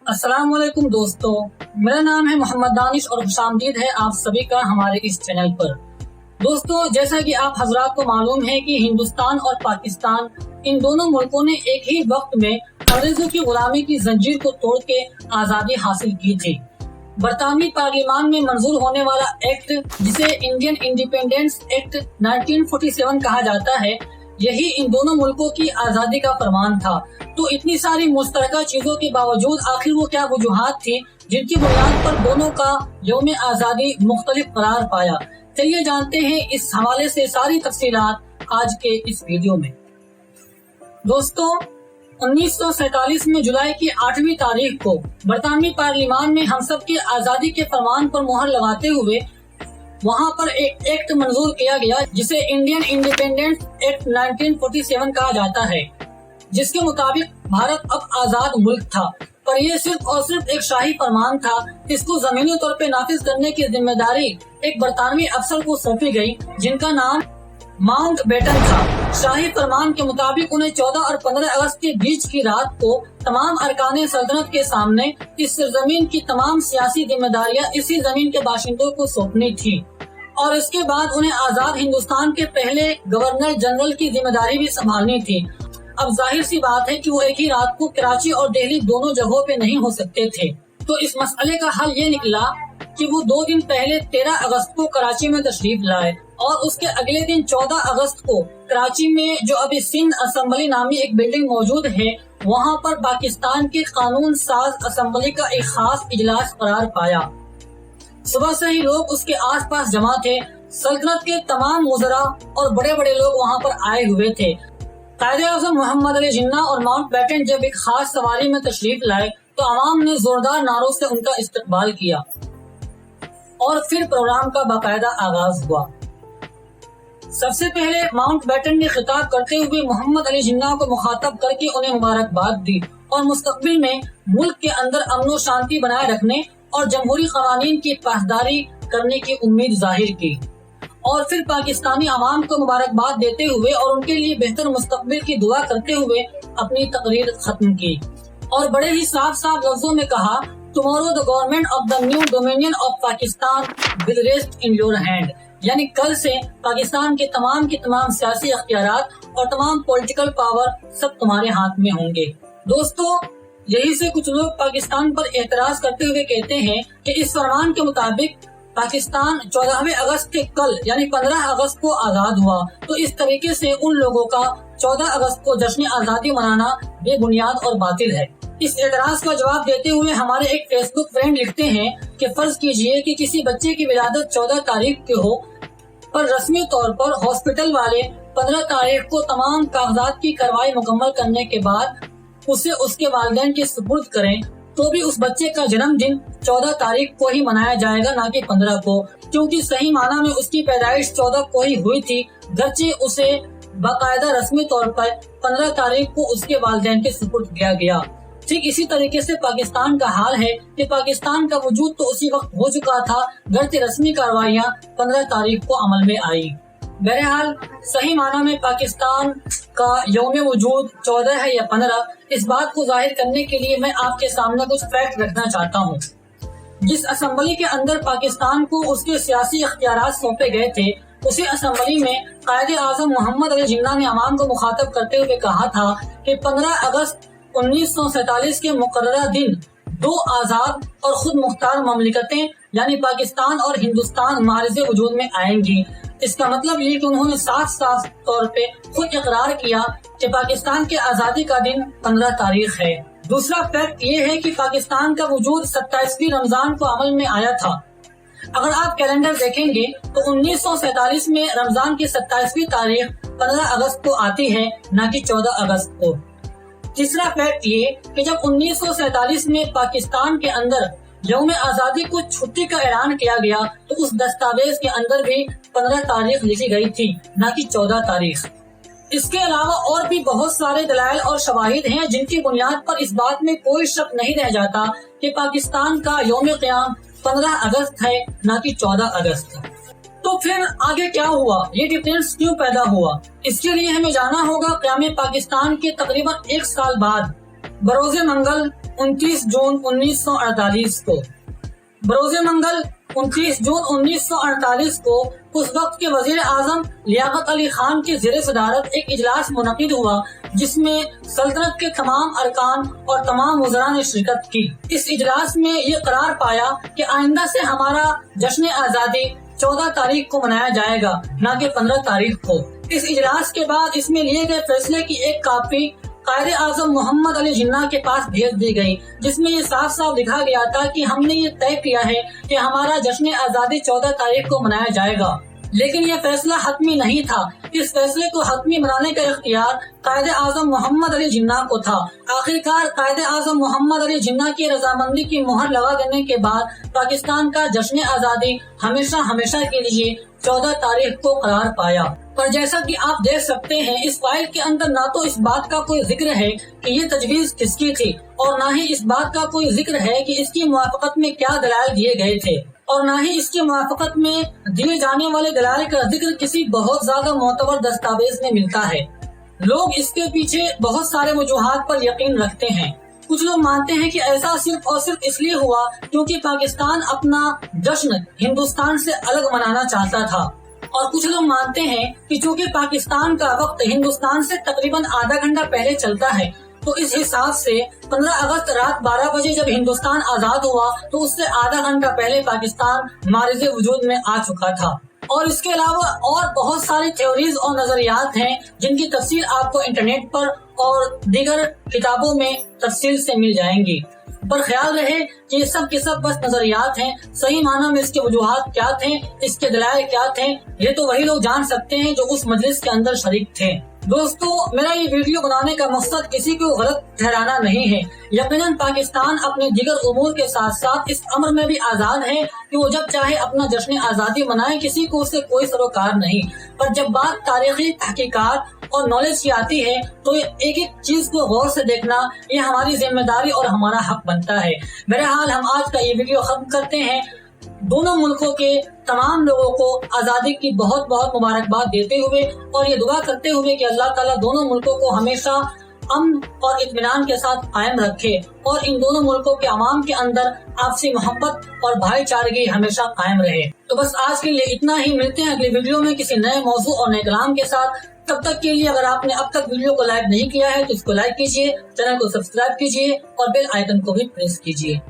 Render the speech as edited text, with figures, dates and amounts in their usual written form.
अस्सलाम वालेकुम दोस्तों, मेरा नाम है मोहम्मद दानिश और खुशामदीद है आप सभी का हमारे इस चैनल पर। दोस्तों, जैसा कि आप हजरात को मालूम है कि हिंदुस्तान और पाकिस्तान इन दोनों मुल्कों ने एक ही वक्त में अंग्रेजों की गुलामी की जंजीर को तोड़ के आजादी हासिल की थी। बरतानवी पार्लियामान में मंजूर होने वाला एक्ट, जिसे इंडियन इंडिपेंडेंस एक्ट 1947 कहा जाता है, यही इन दोनों मुल्कों की आजादी का फरमान था। तो इतनी सारी मुश्तरका चीजों के बावजूद आखिर वो क्या वजूहात थी जिनकी बुनियाद पर दोनों का यौम आजादी मुख्तलिफ करार पाया। चलिए जानते हैं इस हवाले से सारी तफसीलात आज के इस वीडियो में। दोस्तों, 1947 में जुलाई की 8वीं तारीख को बरतानवी पार्लियामान में हम सब की आजादी के फरमान पर मुहर लगाते हुए वहाँ पर एक एक्ट मंजूर किया गया जिसे इंडियन इंडिपेंडेंस एक्ट 1947 कहा जाता है, जिसके मुताबिक भारत अब आजाद मुल्क था। पर यह सिर्फ और सिर्फ एक शाही फरमान था। इसको जमीनी तौर पे नाफिज करने की जिम्मेदारी एक बरतानवी अफसर को सौंपी गई, जिनका नाम माउंट बेटन था। शाही फरमान के मुताबिक उन्हें 14 और 15 अगस्त के बीच की रात को तमाम अरकाने सल्तनत के सामने इस सरजमीन की तमाम सियासी जिम्मेदारियां इसी जमीन के बाशिंदों को सौंपनी थी और इसके बाद उन्हें आजाद हिंदुस्तान के पहले गवर्नर जनरल की जिम्मेदारी भी संभालनी थी। अब जाहिर सी बात है कि वो एक ही रात को कराची और दिल्ली दोनों जगहों पे नहीं हो सकते थे। तो इस मसले का हल ये निकला कि वो 2 दिन पहले 13 अगस्त को कराची में तशरीफ लाए और उसके अगले दिन 14 अगस्त को कराची में जो अभी सिंध असेंबली नामी एक बिल्डिंग मौजूद है, वहाँ पर पाकिस्तान के कानून साज असेंबली का एक खास इजलास करार पाया। सुबह से ही लोग उसके आसपास जमा थे। सल्तनत के तमाम वज़रा और बड़े बड़े लोग वहाँ पर आए हुए थे। कायदे-ए-आज़म मोहम्मद अली जिन्ना और माउंट बैटन जब एक खास सवारी में तशरीफ लाए तो अवाम ने जोरदार नारों से उनका इस्तकबाल किया और फिर प्रोग्राम का बाकायदा आगाज हुआ। सबसे पहले माउंट बैटन ने खिताब करते हुए मोहम्मद अली जिन्ना को मुखातब करके उन्हें मुबारकबाद दी और मुस्तकबिल में मुल्क के अंदर अमन शांति बनाए रखने और जमहूरी कवानीन की पासदारी करने की उम्मीद जाहिर की और फिर पाकिस्तानी अवाम को मुबारकबाद देते हुए और उनके लिए बेहतर मुस्तकबिल की दुआ करते हुए अपनी तकरीर खत्म की और बड़े ही साफ साफ लफ्जों में कहा, tomorrow the government of the new dominion of Pakistan will rest in your hand, यानी कल से पाकिस्तान के तमाम सियासी अख्तियारात और तमाम पॉलिटिकल पावर सब तुम्हारे हाथ में होंगे। दोस्तों, यही से कुछ लोग पाकिस्तान पर एतराज करते हुए कहते हैं कि इस फरमान के मुताबिक पाकिस्तान 14वें अगस्त के कल यानी 15 अगस्त को आजाद हुआ, तो इस तरीके से उन लोगों का 14 अगस्त को जश्न आजादी मनाना बेबुनियाद और बातिल है। इस एतराज का जवाब देते हुए हमारे एक फेसबुक फ्रेंड लिखते हैं कि फर्ज कीजिए कि किसी बच्चे की विलादत 14 तारीख के हो, पर रस्मी तौर पर हॉस्पिटल वाले 15 तारीख को तमाम कागजात की कार्रवाई मुकम्मल करने के बाद उसे उसके वालिदैन के सुपुर्द करें, तो भी उस बच्चे का जन्मदिन 14 तारीख को ही मनाया जाएगा, ना कि 15 को, क्योंकि सही माना में उसकी पैदाइश 14 को ही हुई थी, गर्चे उसे बाकायदा रस्मी तौर पर 15 तारीख को उसके वालिदैन के सुपुर्द किया गया। ठीक इसी तरीके से पाकिस्तान का हाल है कि पाकिस्तान का वजूद तो उसी वक्त हो चुका था, गर्चे रस्मी कार्रवाइयाँ 15 तारीख को अमल में आई। बहरहाल सही माना में पाकिस्तान का यौम वजूद 14 है या 15, इस बात को जाहिर करने के लिए मैं आपके सामने कुछ फैक्ट रखना चाहता हूँ। जिस असेंबली के अंदर पाकिस्तान को उसके सियासी अख्तियारात सौंपे गए थे, उसी असेंबली में कायदे-ए-आज़म मोहम्मद अली जिन्ना ने अवाम को मुखातब करते हुए कहा था कि 15 अगस्त 1947 के मुकर्ररा दिन 2 आजाद और खुद मुख्तार ममलिकतें यानी पाकिस्तान और हिंदुस्तान मारिज़े वजूद में आएंगी। इसका मतलब ये कि उन्होंने साफ तौर पे खुद इकरार किया कि पाकिस्तान के आजादी का दिन 15 तारीख है। दूसरा फैक्ट ये है कि पाकिस्तान का वजूद 27वीं रमजान को अमल में आया था। अगर आप कैलेंडर देखेंगे तो 1947 में रमजान की 27वीं तारीख 15 अगस्त को आती है, न कि 14 अगस्त को। तीसरा फैक्ट ये कि जब 1947 में पाकिस्तान के अंदर यौम आजादी को छुट्टी का ऐलान किया गया तो उस दस्तावेज के अंदर भी 15 तारीख लिखी गई थी, न कि 14 तारीख। इसके अलावा और भी बहुत सारे दलाइल और शवाहिद हैं जिनकी बुनियाद पर इस बात में कोई शक नहीं रह जाता कि पाकिस्तान का यौम क़याम 15 अगस्त है, न कि 14 अगस्त। तो फिर आगे क्या हुआ, ये डिफरेंस क्यों पैदा हुआ? इसके लिए हमें जाना होगा क़याम पाकिस्तान के तकरीबन 1 साल बाद बरोज़े मंगल 29 जून 1948 को। बरोज़ मंगल 29 जून 1948 को उस वक्त के वजीर आजम लियाकत अली खान की ज़ेर सदारत एक इजलास मुनक़िद हुआ, जिसमें सल्तनत के तमाम अरकान और तमाम वज़रा ने शिरकत की। इस इजलास में ये करार पाया कि आइंदा से हमारा जश्न आज़ादी 14 तारीख को मनाया जाएगा, न कि 15 तारीख को। इस इजलास के बाद इसमें लिए गए फैसले की एक कॉपी कायदे आजम मोहम्मद अली जिन्ना के पास भेज दी गई, जिसमें ये साफ साफ लिखा गया था कि हमने ये तय किया है कि हमारा जश्न आज़ादी 14 तारीख को मनाया जाएगा। लेकिन यह फैसला हतमी नहीं था। इस फैसले को हतमी बनाने का इख्तियार कायदे आजम मोहम्मद अली जिन्ना को था। आखिरकार कायदे आजम मोहम्मद अली जिन्ना की रजामंदी की मोहर लगा देने के बाद पाकिस्तान का जश्न आज़ादी हमेशा हमेशा के लिए 14 तारीख को करार पाया। पर जैसा कि आप देख सकते हैं, इस फाइल के अंदर ना तो इस बात का कोई जिक्र है कि ये तजवीज किसकी थी, और ना ही इस बात का कोई जिक्र है कि इसकी मुवाफकत में क्या दलाइल दिए गए थे, और ना ही इसकी मुवाफकत में दिए जाने वाले दलाइल का जिक्र किसी बहुत ज्यादा मोतबर दस्तावेज में मिलता है। लोग इसके पीछे बहुत सारे वजूहात पर यकीन रखते हैं। कुछ लोग मानते हैं कि ऐसा सिर्फ और सिर्फ इसलिए हुआ क्योंकि पाकिस्तान अपना जश्न हिंदुस्तान से अलग मनाना चाहता था, और कुछ लोग मानते हैं कि चूंकि पाकिस्तान का वक्त हिंदुस्तान से तकरीबन आधा घंटा पहले चलता है, तो इस हिसाब से 15 अगस्त रात 12 बजे जब हिंदुस्तान आजाद हुआ तो उससे आधा घंटा पहले पाकिस्तान मारिज़ वजूद में आ चुका था। और इसके अलावा और बहुत सारी थ्योरीज और नजरियात हैं जिनकी तफसील आपको इंटरनेट पर और दीगर किताबों में तफसील से मिल जाएंगी। पर ख्याल रहे कि ये सब के सब बस नजरियात हैं। सही माना में इसके वजूहात क्या थे, इसके दलाइल क्या थे, ये तो वही लोग जान सकते हैं जो उस मजलिस के अंदर शरीक थे। दोस्तों, मेरा ये वीडियो बनाने का मकसद किसी को गलत ठहराना नहीं है। यकीनन पाकिस्तान अपने दिगर उमूर के साथ साथ इस अमर में भी आजाद है कि वो जब चाहे अपना जश्न आज़ादी मनाए, किसी को उससे कोई सरोकार नहीं। पर जब बात तारीखी तहकीकात और नॉलेज की आती है तो एक एक चीज को गौर से देखना ये हमारी जिम्मेदारी और हमारा हक बनता है। बहरहाल हम आज का ये वीडियो खत्म करते हैं। दोनों मुल्कों के तमाम लोगों को आजादी की बहुत बहुत मुबारकबाद देते हुए और ये दुआ करते हुए कि अल्लाह ताला दोनों मुल्कों को हमेशा अमन और इत्मीनान के साथ कायम रखे और इन दोनों मुल्कों के अवाम के अंदर आपसी मोहब्बत और भाईचारगी हमेशा कायम रहे। तो बस आज के लिए इतना ही। मिलते हैं अगले वीडियो में किसी नए मौजू और नए कलाम के साथ। तब तक के लिए अगर आपने अब तक वीडियो को लाइक नहीं किया है तो इसको लाइक कीजिए, चैनल को सब्सक्राइब कीजिए और बेल आइकन को भी प्रेस कीजिए।